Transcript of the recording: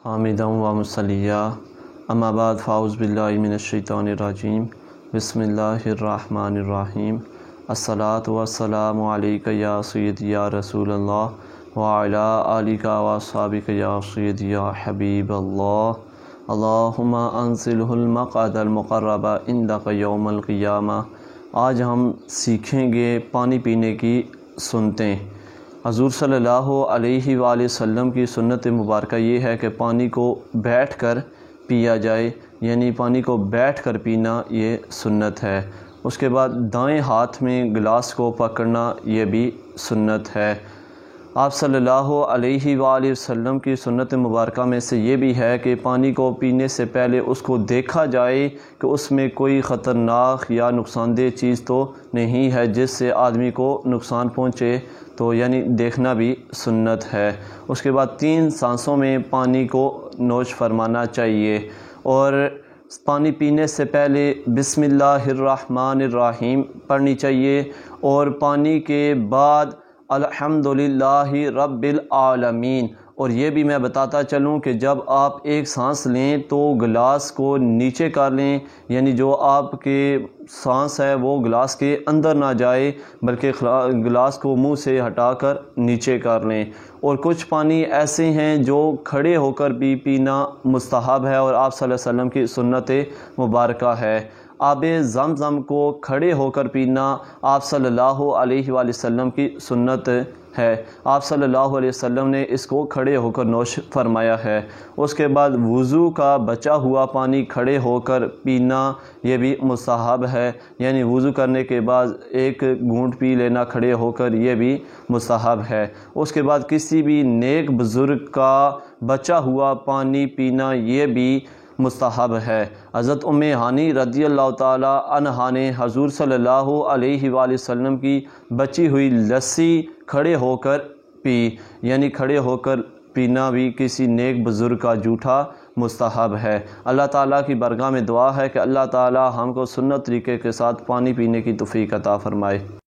حامدا و مصلیٰ اما بعد فاعوذ باللہ من الشیطان الرجیم بسم اللہ الرحمن الرحیم الصلاۃ والسلام علیک یا سیدی یا رسول اللہ وعلی آلک و اصحابک یا سیدی یا حبیب اللہ اللہم انزلہ المقعد المقرب عندک یوم القیامہ۔ آج ہم سیکھیں گے پانی پینے کی سنتیں۔ حضور صلی اللہ علیہ وآلہ وسلم کی سنت مبارکہ یہ ہے کہ پانی کو بیٹھ کر پیا جائے، یعنی پانی کو بیٹھ کر پینا یہ سنت ہے۔ اس کے بعد دائیں ہاتھ میں گلاس کو پکڑنا یہ بھی سنت ہے۔ آپ صلی اللہ علیہ وآلہ وسلم کی سنت مبارکہ میں سے یہ بھی ہے کہ پانی کو پینے سے پہلے اس کو دیکھا جائے کہ اس میں کوئی خطرناک یا نقصان دہ چیز تو نہیں ہے جس سے آدمی کو نقصان پہنچے، تو یعنی دیکھنا بھی سنت ہے۔ اس کے بعد 3 سانسوں میں پانی کو نوش فرمانا چاہیے، اور پانی پینے سے پہلے بسم اللہ الرحمن الرحیم پڑھنی چاہیے، اور پانی کے بعد الحمدللہ رب العالمین۔ اور یہ بھی میں بتاتا چلوں کہ جب آپ ایک سانس لیں تو گلاس کو نیچے کر لیں، یعنی جو آپ کے سانس ہے وہ گلاس کے اندر نہ جائے بلکہ گلاس کو منہ سے ہٹا کر نیچے کر لیں۔ اور کچھ پانی ایسے ہیں جو کھڑے ہو کر بھی پینا مستحب ہے، اور آپ صلی اللہ علیہ وسلم کی سنت مبارکہ ہے۔ آب زمزم کو کھڑے ہو کر پینا آپ صلی اللہ علیہ وآلہ وسلم کی سنت ہے۔ آپ صلی اللہ علیہ وسلم نے اس کو کھڑے ہو کر نوش فرمایا ہے۔ اس کے بعد وضو کا بچا ہوا پانی کھڑے ہو کر پینا یہ بھی مستحب ہے، یعنی وضو کرنے کے بعد ایک گھونٹ پی لینا کھڑے ہو کر یہ بھی مستحب ہے۔ اس کے بعد کسی بھی نیک بزرگ کا بچا ہوا پانی پینا یہ بھی مستحب ہے۔ حضرت ام ہانی رضی اللہ تعالی عنہا نے حضور صلی اللہ علیہ وآلہ وسلم کی بچی ہوئی لسی کھڑے ہو کر پی، یعنی کھڑے ہو کر پینا بھی کسی نیک بزرگ کا جھوٹا مستحب ہے۔ اللہ تعالیٰ کی بارگاہ میں دعا ہے کہ اللہ تعالیٰ ہم کو سنت طریقے کے ساتھ پانی پینے کی توفیق عطا فرمائے۔